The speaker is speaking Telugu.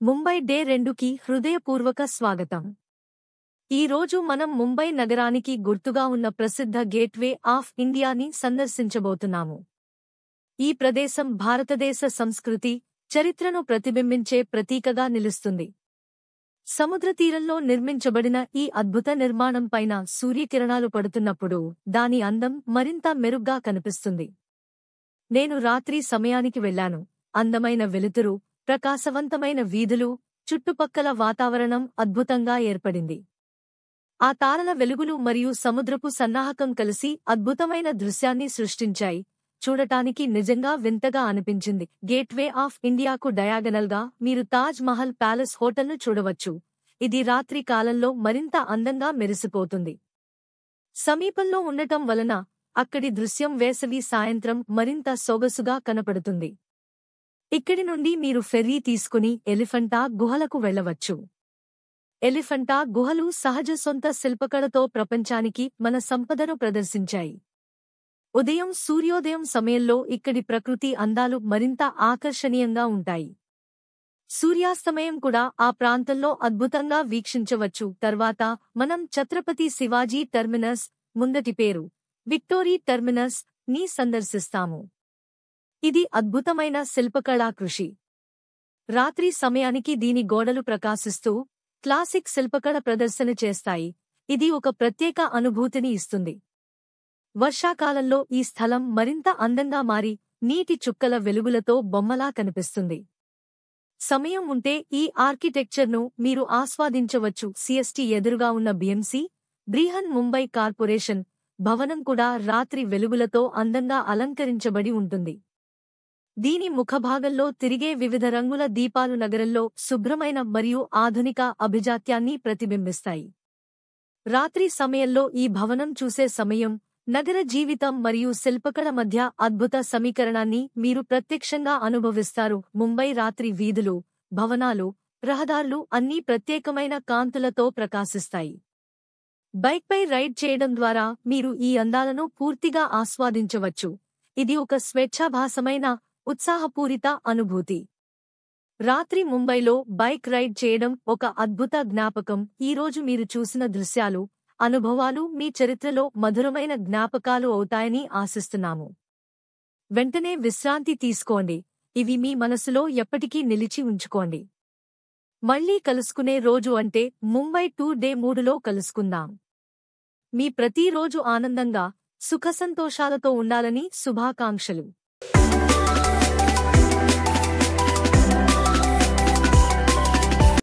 ముంబై డే 2కి హృదయపూర్వక స్వాగతం. ఈ రోజు మనం ముంబై నగరానికి గుర్తుగా ఉన్న ప్రసిద్ధ గేట్వే ఆఫ్ ఇండియాని సందర్శించబోతున్నాము. ఈ ప్రదేశం భారతదేశ సంస్కృతి, చరిత్రను ప్రతిబింబించే ప్రతీకగా నిలుస్తుంది. సముద్ర తీరంలో నిర్మించబడిన ఈ అద్భుత నిర్మాణం పైన సూర్యకిరణాలు పడుతున్నప్పుడు దాని అందం మరింత మెరుగ్గా కనిపిస్తుంది. నేను రాత్రి సమయానికి వెళ్లాను. అందమైన వెలుతురు, ప్రకాశవంతమైన వీధులు, చుట్టుపక్కల వాతావరణం అద్భుతంగా ఏర్పడింది. ఆ తారల వెలుగులు మరియు సముద్రపు సన్నాహకం కలిసి అద్భుతమైన దృశ్యాన్ని సృష్టించాయి. చూడటానికి నిజంగా వింతగా అనిపించింది. గేట్వే ఆఫ్ ఇండియాకు డయాగనల్గా మీరు తాజ్ మహల్ ప్యాలెస్ హోటల్ను చూడవచ్చు. ఇది రాత్రి కాలంలో మరింత అందంగా మెరిసిపోతుంది. సమీపంలో ఉండటం వలన అక్కడి దృశ్యం వేసవి సాయంత్రం మరింత సొగసుగా కనపడుతుంది. ఇక్కడి నుండి మీరు ఫెర్రీ తీసుకుని ఎలిఫెంటా గుహలకు వెళ్లవచ్చు. ఎలిఫెంటా గుహలు సహజ సొంత శిల్పకళతో ప్రపంచానికి మన సంపదను ప్రదర్శించాయి. ఉదయం సూర్యోదయం సమయంలో ఇక్కడి ప్రకృతి అందాలు మరింత ఆకర్షణీయంగా ఉంటాయి. సూర్యాస్తమయం కూడా ఆ ప్రాంతంలో అద్భుతంగా వీక్షించవచ్చు. తర్వాత మనం ఛత్రపతి శివాజీ టెర్మినస్, ముందటి పేరు విక్టోరీ టెర్మినస్ ని సందర్శిస్తాము. ఇది అద్భుతమైన శిల్పకళా కృషి. రాత్రి సమయానికి దీని గోడలు ప్రకాశిస్తూ క్లాసిక్ శిల్పకళ ప్రదర్శన చేస్తాయి. ఇది ఒక ప్రత్యేక అనుభూతిని ఇస్తుంది. వర్షాకాలంలో ఈ స్థలం మరింత అందంగా మారి నీటి చుక్కల వెలుగులతో బొమ్మలా కనిపిస్తుంది. సమయం ఉంటే ఈ ఆర్కిటెక్చర్ను మీరు ఆస్వాదించవచ్చు. సిఎస్టీ ఎదురుగా ఉన్న బిఎంసి, బ్రీహన్ ముంబై కార్పొరేషన్ భవనం కూడా రాత్రి వెలుగులతో అందంగా అలంకరించబడి ఉంటుంది. దీని ముఖభాగంలో తిరిగే వివిధ రంగుల దీపాలు నగరంలో శుభ్రమైన మరియు ఆధునిక అభిజాత్యాన్ని ప్రతిబింబిస్తాయి. రాత్రి సమయంలో ఈ భవనం చూసే సమయం, నగర జీవితం మరియు శిల్పకళ మధ్య అద్భుత సమీకరణాన్ని మీరు ప్రత్యక్షంగా అనుభవిస్తారు. ముంబై రాత్రి వీధులు, భవనాలు, రహదారులు అన్నీ ప్రత్యేకమైన కాంతులతో ప్రకాశిస్తాయి. బైక్పై రైడ్ చేయడం ద్వారా మీరు ఈ అందాలను పూర్తిగా ఆస్వాదించవచ్చు. ఇది ఒక స్వేచ్ఛాభాసమైన, ఉత్సాహపూరిత అనుభూతి. రాత్రి ముంబైలో బైక్ రైడ్ చేయడం ఒక అద్భుత జ్ఞాపకం. ఈరోజు మీరు చూసిన దృశ్యాలు, అనుభవాలు మీ చరిత్రలో మధురమైన జ్ఞాపకాలు అవుతాయని ఆశిస్తున్నాము. వెంటనే విశ్రాంతి తీసుకోండి. ఇవి మీ మనసులో ఎప్పటికీ నిలిచి ఉంచుకోండి. మళ్లీ కలుసుకునే రోజు అంటే ముంబై టూర్ డే 3లో కలుసుకుందాం. మీ ప్రతిరోజు ఆనందంగా, సుఖసంతోషాలతో ఉండాలని శుభాకాంక్షలు.